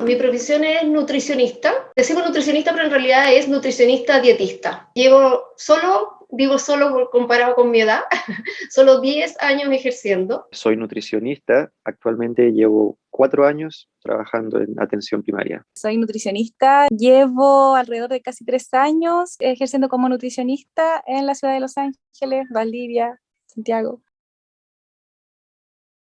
Mi profesión es nutricionista. Decimos nutricionista, pero en realidad es nutricionista dietista. Digo solo comparado con mi edad, solo 10 años ejerciendo. Soy nutricionista, actualmente llevo 4 años trabajando en atención primaria. Soy nutricionista, llevo alrededor de casi 3 años ejerciendo como nutricionista en la ciudad de Los Ángeles, Valdivia, Santiago.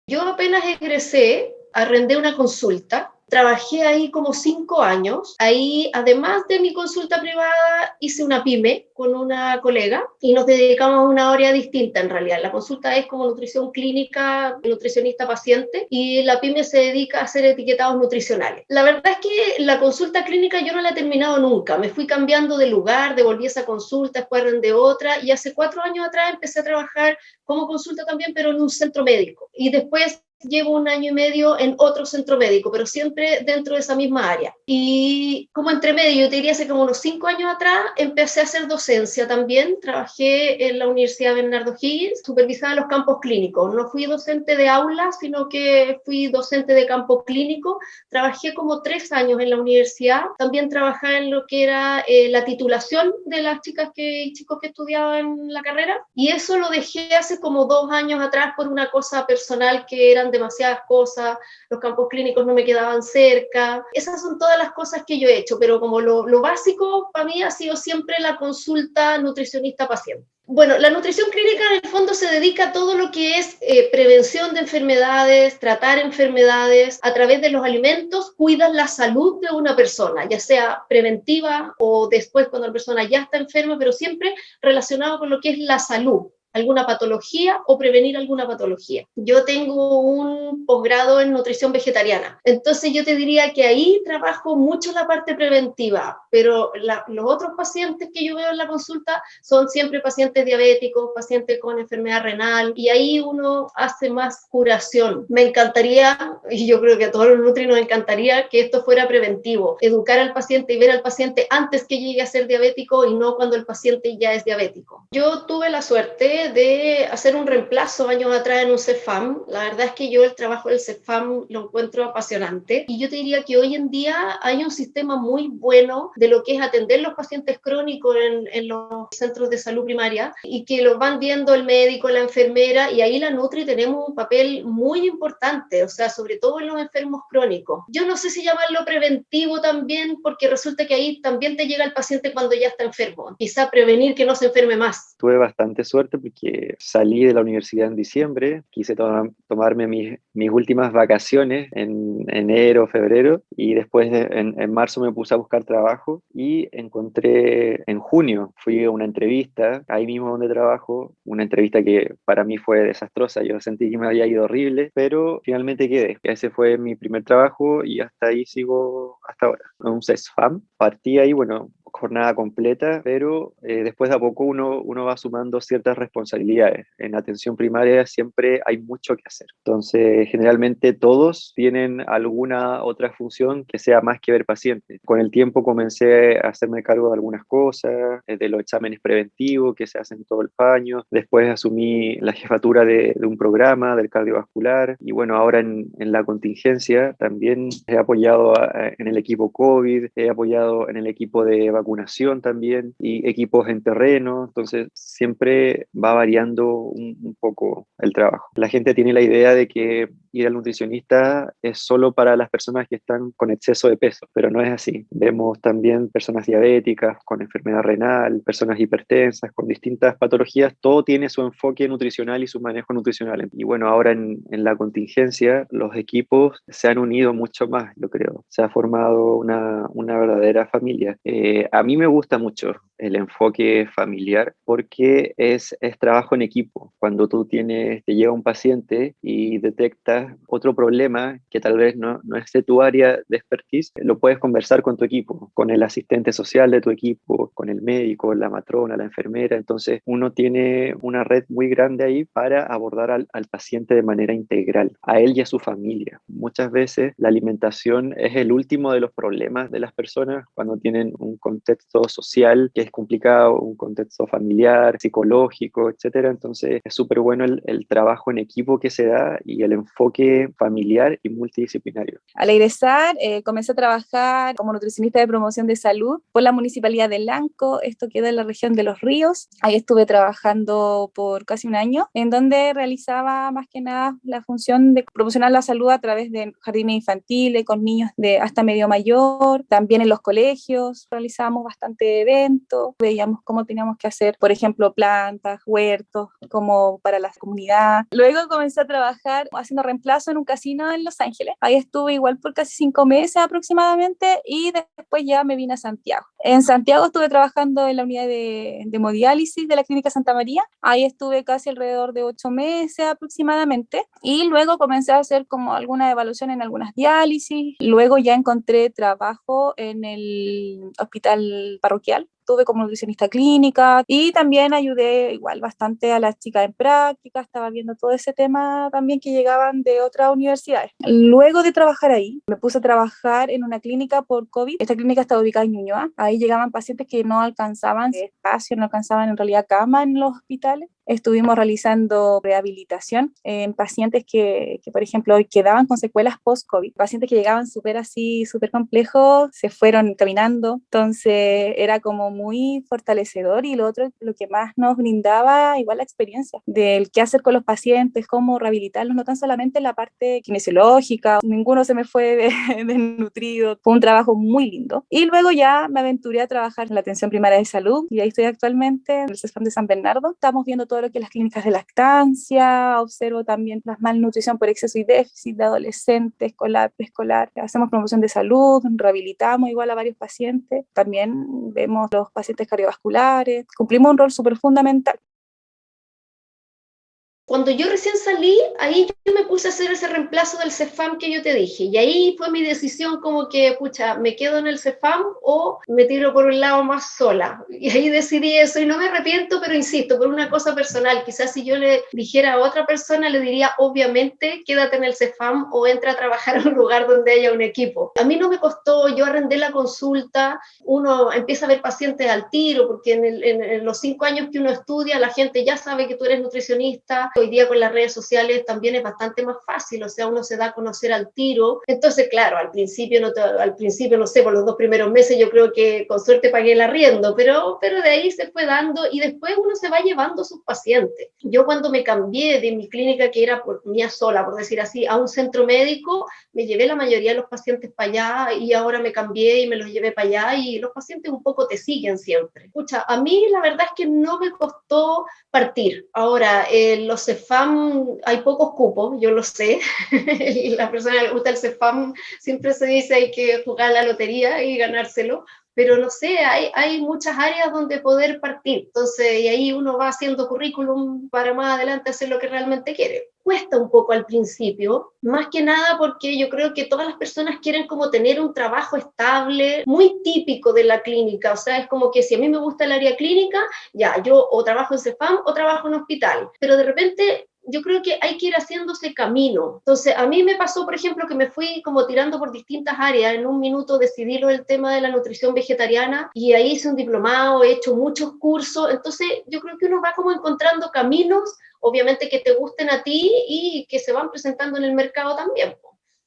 Yo apenas egresé, arrendé una consulta, trabajé ahí como 5 años. Ahí, además de mi consulta privada, hice una pyme con una colega y nos dedicamos a una área distinta en realidad. La consulta es como nutrición clínica, nutricionista paciente, y la pyme se dedica a hacer etiquetados nutricionales. La verdad es que la consulta clínica yo no la he terminado nunca. Me fui cambiando de lugar, devolví esa consulta, después arrendé otra, y hace 4 años atrás empecé a trabajar como consulta también, pero en un centro médico. Y después llevo 1 año y medio en otro centro médico, pero siempre dentro de esa misma área. Y como entre medio, yo te diría hace como unos 5 años atrás, empecé a hacer docencia también. Trabajé en la Universidad Bernardo Higgins, supervisaba los campos clínicos. No fui docente de aula, sino que fui docente de campo clínico. Trabajé como 3 años en la universidad. También trabajaba en lo que era la titulación de las chicas y chicos que estudiaban la carrera. Y eso lo dejé hace como 2 años atrás por una cosa personal que eran demasiadas cosas, los campos clínicos no me quedaban cerca. Esas son todas las cosas que yo he hecho, pero como lo básico para mí ha sido siempre la consulta nutricionista-paciente. Bueno, la nutrición clínica en el fondo se dedica a todo lo que es prevención de enfermedades, tratar enfermedades. A través de los alimentos cuidan la salud de una persona, ya sea preventiva o después cuando la persona ya está enferma, pero siempre relacionado con lo que es la salud, alguna patología o prevenir alguna patología. Yo tengo un posgrado en nutrición vegetariana, entonces yo te diría que ahí trabajo mucho la parte preventiva, pero los otros pacientes que yo veo en la consulta son siempre pacientes diabéticos, pacientes con enfermedad renal, y ahí uno hace más curación. Me encantaría, y yo creo que a todos los nutri nos encantaría que esto fuera preventivo, educar al paciente y ver al paciente antes que llegue a ser diabético y no cuando el paciente ya es diabético. Yo tuve la suerte de hacer un reemplazo años atrás en un CEFAM. La verdad es que yo el trabajo del CEFAM lo encuentro apasionante, y yo te diría que hoy en día hay un sistema muy bueno de lo que es atender los pacientes crónicos en los centros de salud primaria, y que los van viendo el médico, la enfermera, y ahí la Nutri tenemos un papel muy importante, o sea, sobre todo en los enfermos crónicos. Yo no sé si llamarlo preventivo también, porque resulta que ahí también te llega el paciente cuando ya está enfermo, quizá prevenir que no se enferme más. Tuve bastante suerte porque salí de la universidad en diciembre, quise tomarme mis últimas vacaciones en enero, febrero, y después en marzo me puse a buscar trabajo y encontré en junio, fui a una entrevista, ahí mismo donde trabajo, una entrevista que para mí fue desastrosa, yo sentí que me había ido horrible, pero finalmente quedé. Ese fue mi primer trabajo y hasta ahí sigo hasta ahora. Un CESFAM, partí ahí, bueno, jornada completa, pero después de a poco uno va sumando ciertas responsabilidades. En atención primaria siempre hay mucho que hacer. Entonces, generalmente todos tienen alguna otra función que sea más que ver pacientes. Con el tiempo comencé a hacerme cargo de algunas cosas, de los exámenes preventivos que se hacen todo el año. Después asumí la jefatura de un programa del cardiovascular, y bueno, ahora en la contingencia también he apoyado en el equipo COVID, he apoyado en el equipo de vacunación también y equipos en terreno. Entonces siempre va variando un poco el trabajo. La gente tiene la idea de que ir al nutricionista es solo para las personas que están con exceso de peso, pero no es así. Vemos también personas diabéticas, con enfermedad renal, personas hipertensas, con distintas patologías. Todo tiene su enfoque nutricional y su manejo nutricional. Y bueno, ahora en la contingencia los equipos se han unido mucho más, yo creo. Se ha formado una verdadera familia. A mí me gusta mucho el enfoque familiar porque es trabajo en equipo. Cuando te llega un paciente y detectas otro problema que tal vez no es de tu área de expertise, lo puedes conversar con tu equipo, con el asistente social de tu equipo, con el médico, la matrona, la enfermera. Entonces uno tiene una red muy grande ahí para abordar al paciente de manera integral, a él y a su familia. Muchas veces la alimentación es el último de los problemas de las personas cuando tienen un contexto social que es complicado, un contexto familiar, psicológico, etcétera. Entonces es súper bueno el trabajo en equipo que se da y el enfoque familiar y multidisciplinario. Al egresar, comencé a trabajar como nutricionista de promoción de salud por la Municipalidad de Lanco, esto queda en la región de Los Ríos. Ahí estuve trabajando por casi un año, en donde realizaba más que nada la función de promocionar la salud a través de jardines infantiles, con niños de hasta medio mayor, también en los colegios realizábamos bastante eventos, veíamos cómo teníamos que hacer, por ejemplo, plantas, huertos, como para la comunidad. Luego comencé a trabajar haciendo reemplazo en un casino en Los Ángeles. Ahí estuve igual por casi 5 meses aproximadamente y después ya me vine a Santiago. En Santiago estuve trabajando en la unidad de hemodiálisis de la Clínica Santa María. Ahí estuve casi alrededor de 8 meses aproximadamente y luego comencé a hacer como alguna evaluación en algunas diálisis. Luego ya encontré trabajo en el hospital parroquial. Estuve como nutricionista clínica y también ayudé igual bastante a las chicas en práctica, estaba viendo todo ese tema también que llegaban de otras universidades. Luego de trabajar ahí, me puse a trabajar en una clínica por COVID. Esta clínica estaba ubicada en Ñuñoa. Ahí llegaban pacientes que no alcanzaban espacio, no alcanzaban en realidad cama en los hospitales. Estuvimos realizando rehabilitación en pacientes que, por ejemplo, quedaban con secuelas post-COVID. Pacientes que llegaban súper complejos, se fueron caminando. Entonces era como muy fortalecedor y lo otro, lo que más nos brindaba igual la experiencia del qué hacer con los pacientes, cómo rehabilitarlos, no tan solamente la parte kinesiológica, ninguno se me fue desnutrido. Fue un trabajo muy lindo. Y luego ya me aventuré a trabajar en la atención primaria de salud y ahí estoy actualmente en el CESFAM de San Bernardo. Estamos viendo todo lo que es las clínicas de lactancia, observo también la malnutrición por exceso y déficit de adolescentes, escolar, preescolar. Hacemos promoción de salud, rehabilitamos igual a varios pacientes. También vemos los pacientes cardiovasculares. Cumplimos un rol súper fundamental. Cuando yo recién salí, ahí yo me puse a hacer ese reemplazo del CEFAM que yo te dije. Y ahí fue mi decisión como que, pucha, ¿me quedo en el CEFAM o me tiro por un lado más sola? Y ahí decidí eso y no me arrepiento, pero insisto, por una cosa personal. Quizás si yo le dijera a otra persona, le diría, obviamente, quédate en el CEFAM o entra a trabajar en un lugar donde haya un equipo. A mí no me costó, yo arrendé la consulta, uno empieza a ver pacientes al tiro, porque en los 5 años que uno estudia, la gente ya sabe que tú eres nutricionista. Hoy día con las redes sociales también es bastante más fácil, o sea, uno se da a conocer al tiro. Entonces, claro, al principio, no sé, por los 2 primeros meses yo creo que con suerte pagué el arriendo, pero de ahí se fue dando y después uno se va llevando a sus pacientes. Yo cuando me cambié de mi clínica, que era por mía sola, por decir así, a un centro médico, me llevé la mayoría de los pacientes para allá y ahora me cambié y me los llevé para allá y los pacientes un poco te siguen siempre. Escucha, a mí la verdad es que no me costó partir. Ahora, los CEFAM hay pocos cupos, yo lo sé, y la persona que le gusta el CEFAM siempre se dice hay que jugar la lotería y ganárselo, pero no sé, hay muchas áreas donde poder partir, entonces, y ahí uno va haciendo currículum para más adelante hacer lo que realmente quiere. Cuesta un poco al principio, más que nada porque yo creo que todas las personas quieren como tener un trabajo estable, muy típico de la clínica, o sea, es como que si a mí me gusta el área clínica, ya, yo o trabajo en CEFAM o trabajo en hospital, pero de repente yo creo que hay que ir haciéndose camino. Entonces, a mí me pasó, por ejemplo, que me fui como tirando por distintas áreas. En un minuto decidí lo del tema de la nutrición vegetariana y ahí hice un diplomado, he hecho muchos cursos. Entonces, yo creo que uno va como encontrando caminos, obviamente que te gusten a ti y que se van presentando en el mercado también.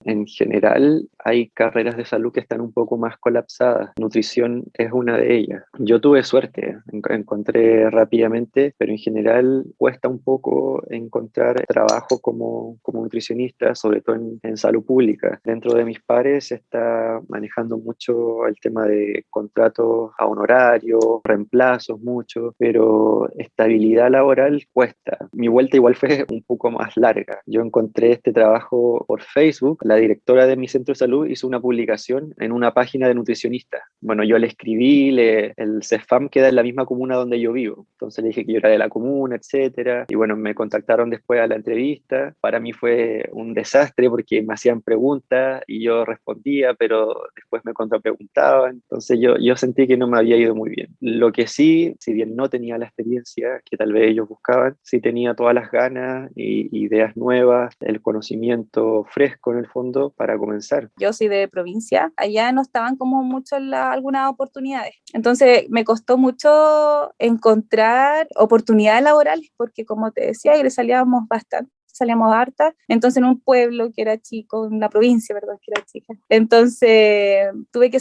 En general, hay carreras de salud que están un poco más colapsadas. Nutrición es una de ellas. Yo tuve suerte, encontré rápidamente, pero en general cuesta un poco encontrar trabajo como nutricionista, sobre todo en salud pública. Dentro de mis pares se está manejando mucho el tema de contratos a honorario, reemplazos mucho, pero estabilidad laboral cuesta. Mi vuelta igual fue un poco más larga. Yo encontré este trabajo por Facebook. La directora de mi centro de salud hizo una publicación en una página de nutricionistas. Bueno, yo le escribí, el CEFAM queda en la misma comuna donde yo vivo. Entonces le dije que yo era de la comuna, etcétera. Y bueno, me contactaron después a la entrevista. Para mí fue un desastre porque me hacían preguntas y yo respondía, pero después me contrapreguntaban. Entonces yo sentí que no me había ido muy bien. Lo que sí, si bien no tenía la experiencia que tal vez ellos buscaban, sí tenía todas las ganas y ideas nuevas, el conocimiento fresco en el fondo para comenzar. yo soy de provincia, allá no estaban como mucho algunas oportunidades. Entonces me costó mucho encontrar oportunidades laborales porque, como te decía, salíamos bastante, salíamos hartas, entonces en un pueblo que era chico, en una provincia, perdón, que era chica, entonces tuve que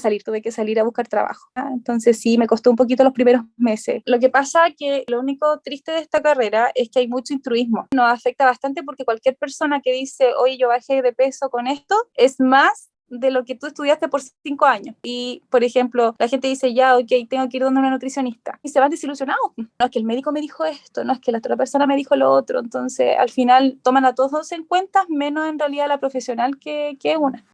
salir a buscar trabajo, ¿ah? Entonces sí, me costó un poquito los primeros meses. Lo que pasa que lo único triste de esta carrera es que hay mucho intrusismo, nos afecta bastante porque cualquier persona que dice, oye, yo bajé de peso con esto, es más de lo que tú estudiaste por 5 años. Y, por ejemplo, la gente dice, ya, ok, tengo que ir donde una nutricionista. Y se van desilusionados. No es que el médico me dijo esto, no es que la otra persona me dijo lo otro. Entonces, al final, toman a todos en cuenta, menos en realidad la profesional que es una.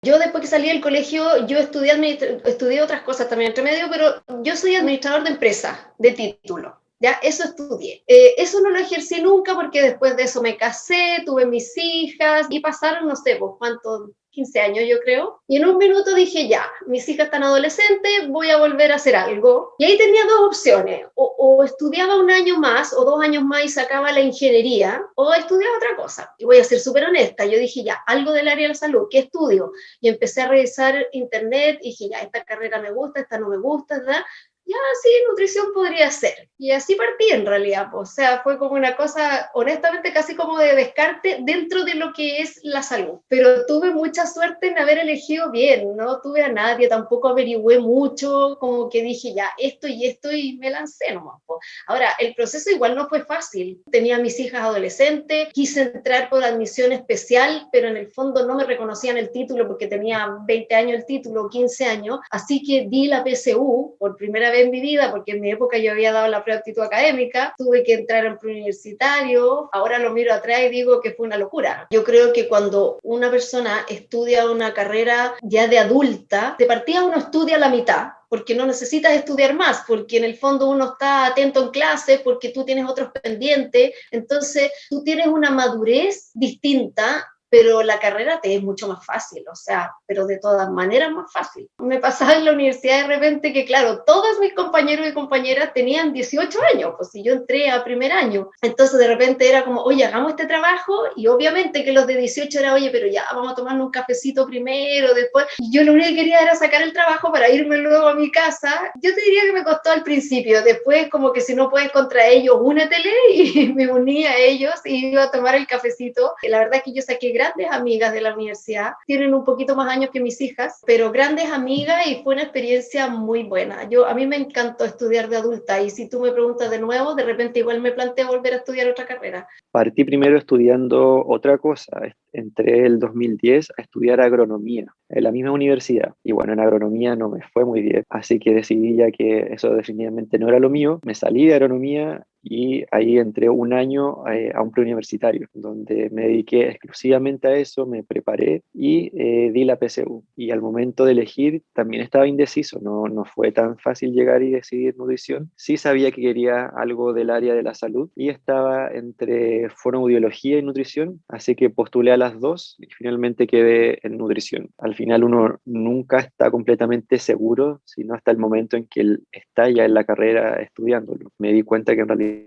Yo después que salí del colegio, yo estudié otras cosas también entre medio, pero yo soy administrador de empresa, de título. Ya, eso estudié. Eso no lo ejercí nunca porque después de eso me casé, tuve mis hijas y pasaron, no sé, pues cuántos, 15 años yo creo. Y en un minuto dije, ya, mis hijas están adolescentes, voy a volver a hacer algo. Y ahí tenía dos opciones, o estudiaba un año más o 2 años más y sacaba la ingeniería, o estudiaba otra cosa. Y voy a ser súper honesta, yo dije, ya, algo del área de la salud, ¿qué estudio? Y empecé a revisar internet y dije, ya, esta carrera me gusta, esta no me gusta, ¿verdad? Ya, sí, nutrición podría ser. Y así partí en realidad, pues, o sea, fue como una cosa, honestamente, casi como de descarte dentro de lo que es la salud. Pero tuve mucha suerte en haber elegido bien, no tuve a nadie, tampoco averigüé mucho, como que dije, ya, esto y me lancé nomás, pues. Ahora, el proceso igual no fue fácil. Tenía a mis hijas adolescentes, quise entrar por admisión especial, pero en el fondo no me reconocían el título porque tenía 20 años el título, 15 años, así que di la PSU por primera vez en mi vida, porque en mi época yo había dado la prueba de aptitud académica, tuve que entrar en preuniversitario, ahora lo miro atrás y digo que fue una locura. Yo creo que cuando una persona estudia una carrera ya de adulta, de partida uno estudia la mitad, porque no necesitas estudiar más, porque en el fondo uno está atento en clase, porque tú tienes otros pendientes, entonces tú tienes una madurez distinta, pero la carrera te es mucho más fácil, o sea, pero de todas maneras más fácil. Me pasaba en la universidad de repente que, claro, todos mis compañeros y compañeras tenían 18 años, pues si yo entré a primer año, entonces de repente era como, oye, hagamos este trabajo, y obviamente que los de 18 era, oye, pero ya, vamos a tomarnos un cafecito primero, después, y yo lo único que quería era sacar el trabajo para irme luego a mi casa. Yo te diría que me costó al principio, después como que si no puedes contra ellos, únetele, y me uní a ellos y iba a tomar el cafecito. La verdad es que yo saqué grandes amigas de la universidad, tienen un poquito más años que mis hijas, pero grandes amigas, y fue una experiencia muy buena. A mí me encantó estudiar de adulta, y si tú me preguntas de nuevo, de repente igual me planteo volver a estudiar otra carrera. Partí primero estudiando otra cosa. Entré el 2010 a estudiar agronomía en la misma universidad. Y bueno, en agronomía no me fue muy bien, así que decidí ya que eso definitivamente no era lo mío. Me salí de agronomía y ahí entré un año a un preuniversitario, donde me dediqué exclusivamente a eso, me preparé y di la PSU. Y al momento de elegir también estaba indeciso, no fue tan fácil llegar y decidir nutrición. Sí sabía que quería algo del área de la salud y estaba entre fonoaudiología y nutrición, así que postulé a las dos y finalmente quedé en nutrición. Al final uno nunca está completamente seguro, sino hasta el momento en que él está ya en la carrera estudiándolo. Me di cuenta que en realidad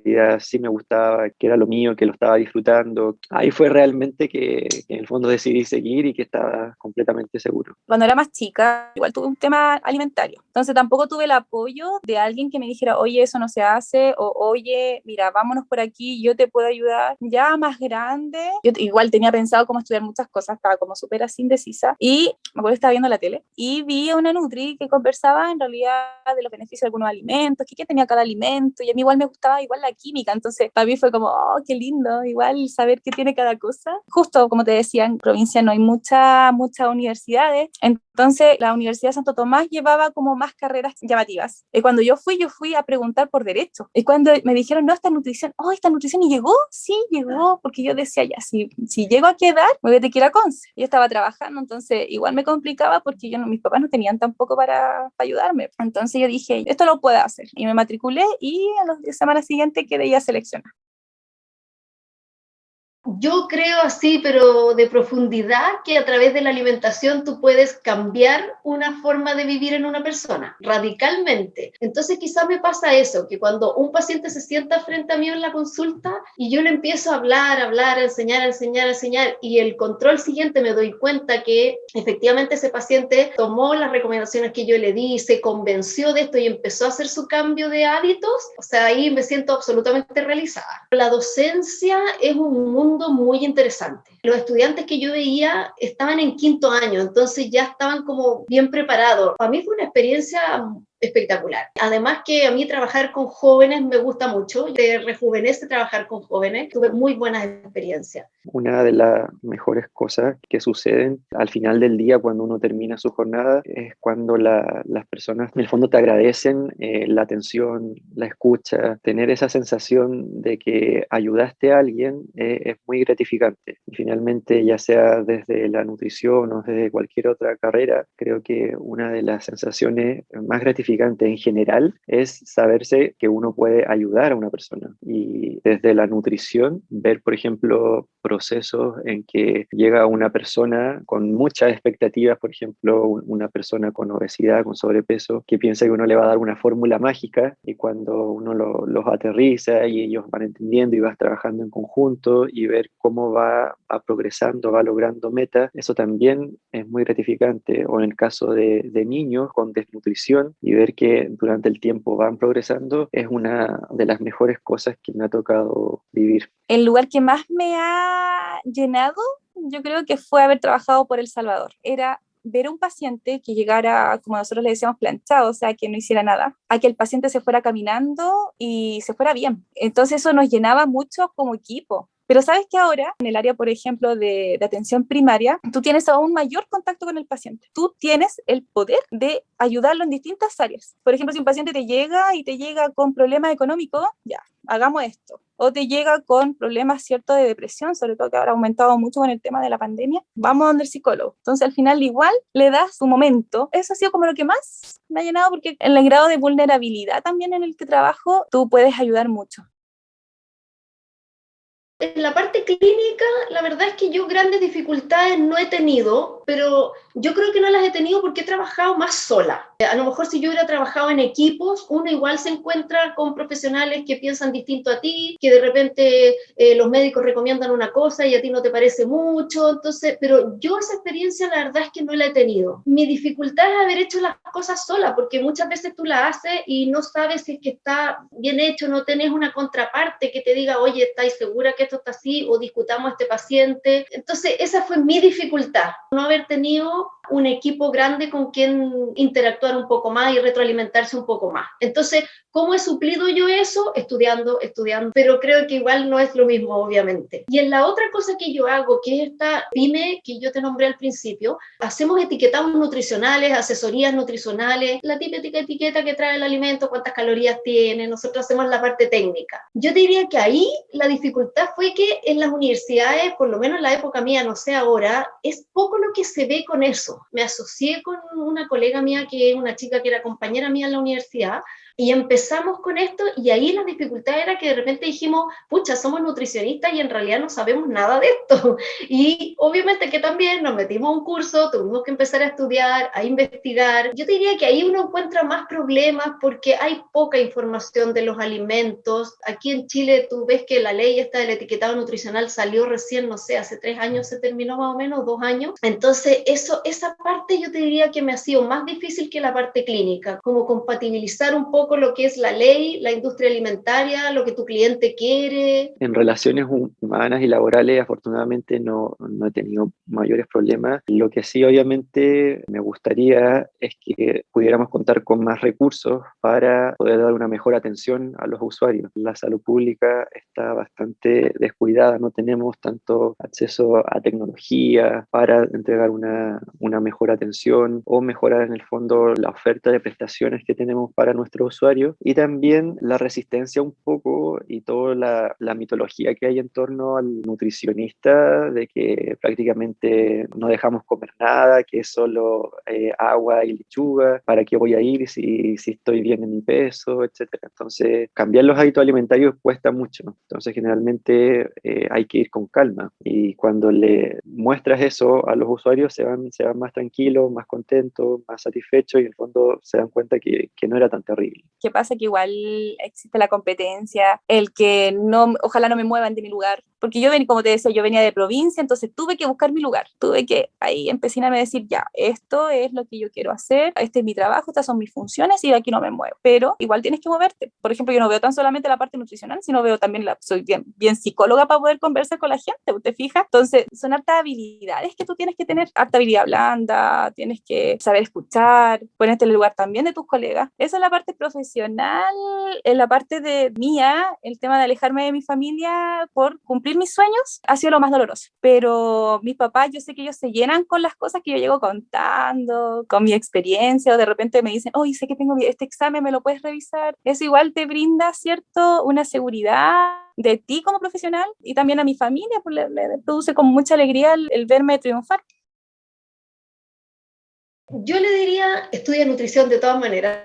sí me gustaba, que era lo mío, que lo estaba disfrutando. Ahí fue realmente que en el fondo decidí seguir y que estaba completamente seguro. Cuando era más chica, igual tuve un tema alimentario. Entonces tampoco tuve el apoyo de alguien que me dijera, oye, eso no se hace, o oye, mira, vámonos por aquí, yo te puedo ayudar. Ya más grande, yo igual tenía pensado cómo estudiar muchas cosas, estaba como súper así indecisa. Y me acuerdo que estaba viendo la tele y vi a una nutri que conversaba en realidad de los beneficios de algunos alimentos, qué tenía cada alimento, y a mí igual me gustaba igual la química. Entonces para mí fue como, oh, qué lindo, igual saber qué tiene cada cosa. Justo como te decía, en provincia no hay muchas universidades, entonces la Universidad de Santo Tomás llevaba como más carreras llamativas. Y cuando yo fui a preguntar por derecho. Y cuando me dijeron, no, esta nutrición, y llegó, sí, llegó, porque yo decía, ya, si llego a quedar, me voy a tener que ir a Conce. Yo estaba trabajando, entonces igual me complicaba porque mis papás no tenían tampoco para ayudarme. Entonces yo dije, esto lo puedo hacer. Y me matriculé y a las semanas siguientes quedé ya seleccionada. Yo creo así, pero de profundidad, que a través de la alimentación tú puedes cambiar una forma de vivir en una persona, radicalmente. Entonces quizás me pasa eso, que cuando un paciente se sienta frente a mí en la consulta y yo le empiezo a hablar, a enseñar, y el control siguiente me doy cuenta que efectivamente ese paciente tomó las recomendaciones que yo le di, se convenció de esto y empezó a hacer su cambio de hábitos, o sea, ahí me siento absolutamente realizada. La docencia es un mundo muy interesante. Los estudiantes que yo veía estaban en 5º año, entonces ya estaban como bien preparados. Para mí fue una experiencia espectacular. Además que a mí trabajar con jóvenes me gusta mucho, te rejuvenece trabajar con jóvenes, tuve muy buenas experiencias. Una de las mejores cosas que suceden al final del día cuando uno termina su jornada es cuando las personas en el fondo te agradecen la atención, la escucha, tener esa sensación de que ayudaste a alguien es muy gratificante. Y finalmente, ya sea desde la nutrición o desde cualquier otra carrera, creo que una de las sensaciones más gratificantes en general es saberse que uno puede ayudar a una persona. Y desde la nutrición, ver, por ejemplo, procesos en que llega una persona con muchas expectativas, por ejemplo, una persona con obesidad, con sobrepeso, que piensa que uno le va a dar una fórmula mágica, y cuando uno los aterriza y ellos van entendiendo y vas trabajando en conjunto y ver cómo va progresando, va logrando metas, eso también es muy gratificante. O en el caso de niños con desnutrición, y ver que durante el tiempo van progresando, es una de las mejores cosas que me ha tocado vivir. El lugar que más me ha llenado, yo creo que fue haber trabajado por El Salvador. Era ver a un paciente que llegara, como nosotros le decíamos, planchado, o sea, que no hiciera nada, a que el paciente se fuera caminando y se fuera bien. Entonces eso nos llenaba mucho como equipo. Pero sabes que ahora, en el área, por ejemplo, de atención primaria, tú tienes aún mayor contacto con el paciente. Tú tienes el poder de ayudarlo en distintas áreas. Por ejemplo, si un paciente te llega con problemas económicos, ya, hagamos esto. O te llega con problemas, ¿cierto?, de depresión, sobre todo que ahora ha aumentado mucho con el tema de la pandemia, vamos a donde el psicólogo. Entonces, al final, igual le das tu momento. Eso ha sido como lo que más me ha llenado, porque en el grado de vulnerabilidad también en el que trabajo, tú puedes ayudar mucho. En la parte clínica, la verdad es que yo grandes dificultades no he tenido, pero yo creo que no las he tenido porque he trabajado más sola. A lo mejor si yo hubiera trabajado en equipos, uno igual se encuentra con profesionales que piensan distinto a ti, que de repente los médicos recomiendan una cosa y a ti no te parece mucho, entonces, pero yo esa experiencia la verdad es que no la he tenido. Mi dificultad es haber hecho las cosas sola, porque muchas veces tú la haces y no sabes si es que está bien hecho, no tenés una contraparte que te diga, oye, ¿estáis segura que esto está así? O discutamos a este paciente. Entonces, esa fue mi dificultad, no haber tenido un equipo grande con quien interactuar un poco más y retroalimentarse un poco más. Entonces, ¿cómo he suplido yo eso? Estudiando, pero creo que igual no es lo mismo, obviamente. Y en la otra cosa que yo hago, que es esta pyme que yo te nombré al principio, hacemos etiquetados nutricionales, asesorías nutricionales, la típica etiqueta que trae el alimento, cuántas calorías tiene, nosotros hacemos la parte técnica. Yo diría que ahí la dificultad fue que en las universidades, por lo menos en la época mía, no sé ahora, es poco lo que se ve con eso. Me asocié con una colega mía, que es una chica que era compañera mía en la universidad, y empezamos con esto, y ahí la dificultad era que de repente dijimos, pucha, somos nutricionistas y en realidad no sabemos nada de esto. Y obviamente que también nos metimos a un curso, tuvimos que empezar a estudiar, a investigar. Yo diría que ahí uno encuentra más problemas porque hay poca información de los alimentos. Aquí en Chile tú ves que la ley esta del etiquetado nutricional salió recién, no sé, hace 3 años se terminó más o menos, 2 años. Entonces esa parte yo te diría que me ha sido más difícil que la parte clínica, como compatibilizar un poco lo que es la ley, la industria alimentaria, lo que tu cliente quiere. En relaciones humanas y laborales, afortunadamente no he tenido mayores problemas. Lo que sí, obviamente, me gustaría es que pudiéramos contar con más recursos para poder dar una mejor atención a los usuarios. La salud pública está bastante descuidada, no tenemos tanto acceso a tecnología para entregar una una mejor atención o mejorar en el fondo la oferta de prestaciones que tenemos para nuestros usuarios, y también la resistencia un poco y toda la mitología que hay en torno al nutricionista, de que prácticamente no dejamos comer nada, que es solo agua y lechuga, ¿para qué voy a ir si estoy bien en mi peso, etcétera? Entonces, cambiar los hábitos alimentarios cuesta mucho. Entonces, generalmente hay que ir con calma, y cuando le muestras eso a los usuarios se van más tranquilos, más contentos, más satisfechos, y en el fondo se dan cuenta que no era tan terrible. ¿Qué pasa? Que igual existe la competencia, el que no, ojalá no me muevan de mi lugar, porque yo venía, como te decía, yo venía de provincia, entonces tuve que buscar mi lugar, tuve que ahí empecinarme a decir, ya, esto es lo que yo quiero hacer, este es mi trabajo, estas son mis funciones y de aquí no me muevo, pero igual tienes que moverte. Por ejemplo, yo no veo tan solamente la parte nutricional, sino veo también, soy bien psicóloga para poder conversar con la gente, ¿usted fija? Entonces, son hartas habilidades que tú tienes que tener, harta habilidad blanda, tienes que saber escuchar, ponerte en el lugar también de tus colegas. Esa es la parte profesional. En la parte de mía, el tema de alejarme de mi familia por cumplir mis sueños ha sido lo más doloroso, pero mis papás, yo sé que ellos se llenan con las cosas que yo llego contando, con mi experiencia, o de repente me dicen, oye, sé que tengo este examen, ¿me lo puedes revisar? Eso igual te brinda, ¿cierto?, una seguridad de ti como profesional, y también a mi familia, pues le produce con mucha alegría el verme triunfar. Yo le diría, estudia nutrición de todas maneras.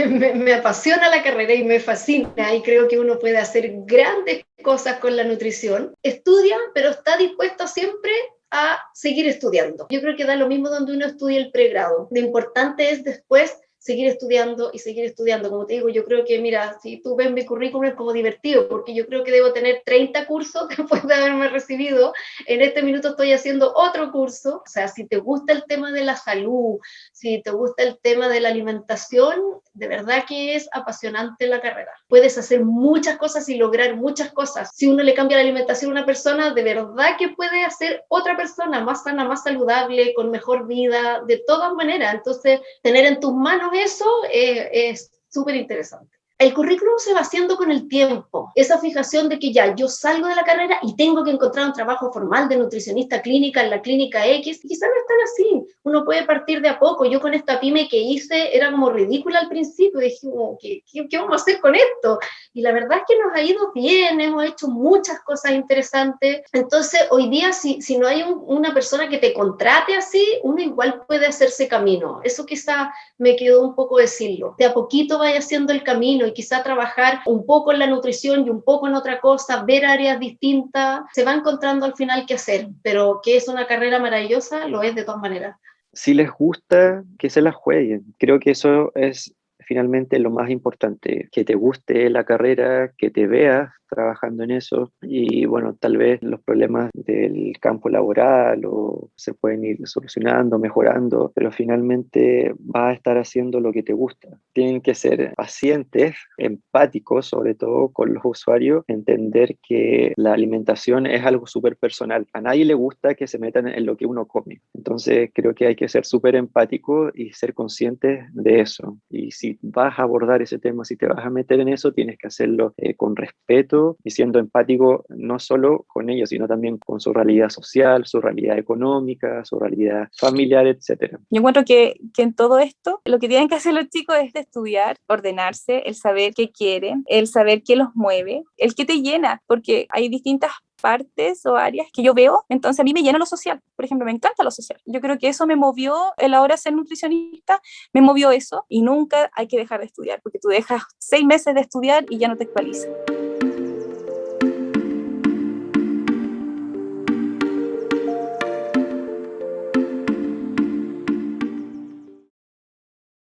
Me apasiona la carrera y me fascina, y creo que uno puede hacer grandes cosas con la nutrición. Estudia, pero está dispuesto siempre a seguir estudiando. Yo creo que da lo mismo donde uno estudia el pregrado. Lo importante es después seguir estudiando y seguir estudiando. Como te digo, yo creo que, mira, si tú ves mi currículum es como divertido, porque yo creo que debo tener 30 cursos después de haberme recibido. En este minuto estoy haciendo otro curso. O sea, si te gusta el tema de la salud, si te gusta el tema de la alimentación, de verdad que es apasionante la carrera. Puedes hacer muchas cosas y lograr muchas cosas. Si uno le cambia la alimentación a una persona, de verdad que puede hacer otra persona más sana, más saludable, con mejor vida, de todas maneras. Entonces, tener en tus manos eso es súper interesante. El currículum se va haciendo con el tiempo, esa fijación de que ya yo salgo de la carrera y tengo que encontrar un trabajo formal de nutricionista clínica en la clínica X, y quizás no es tan así, uno puede partir de a poco. Yo con esta pyme que hice era como ridícula al principio, dije, ¿qué vamos a hacer con esto? Y la verdad es que nos ha ido bien, hemos hecho muchas cosas interesantes. Entonces hoy día si no hay una persona que te contrate así, uno igual puede hacerse camino. Eso quizá me quedó un poco decirlo, de a poquito vaya haciendo el camino, y quizá trabajar un poco en la nutrición y un poco en otra cosa, ver áreas distintas, se va encontrando al final qué hacer, pero que es una carrera maravillosa, lo es de todas maneras. Si les gusta, que se la jueguen. Creo que eso es finalmente lo más importante, que te guste la carrera, que te veas trabajando en eso, y bueno, tal vez los problemas del campo laboral o se pueden ir solucionando, mejorando, pero finalmente vas a estar haciendo lo que te gusta. Tienen que ser pacientes, empáticos, sobre todo con los usuarios, entender que la alimentación es algo súper personal. A nadie le gusta que se metan en lo que uno come. Entonces creo que hay que ser súper empáticos y ser conscientes de eso. Y si vas a abordar ese tema, si te vas a meter en eso, tienes que hacerlo con respeto y siendo empático no solo con ellos, sino también con su realidad social, su realidad económica, su realidad familiar, etc. Yo encuentro que en todo esto lo que tienen que hacer los chicos es estudiar, ordenarse, el saber qué quieren, el saber qué los mueve, el qué te llena, porque hay distintas partes o áreas que yo veo, entonces a mí me llena lo social. Por ejemplo, me encanta lo social. Yo creo que eso me movió, el ahora ser nutricionista, me movió eso, y nunca hay que dejar de estudiar, porque tú dejas 6 meses de estudiar y ya no te actualizas.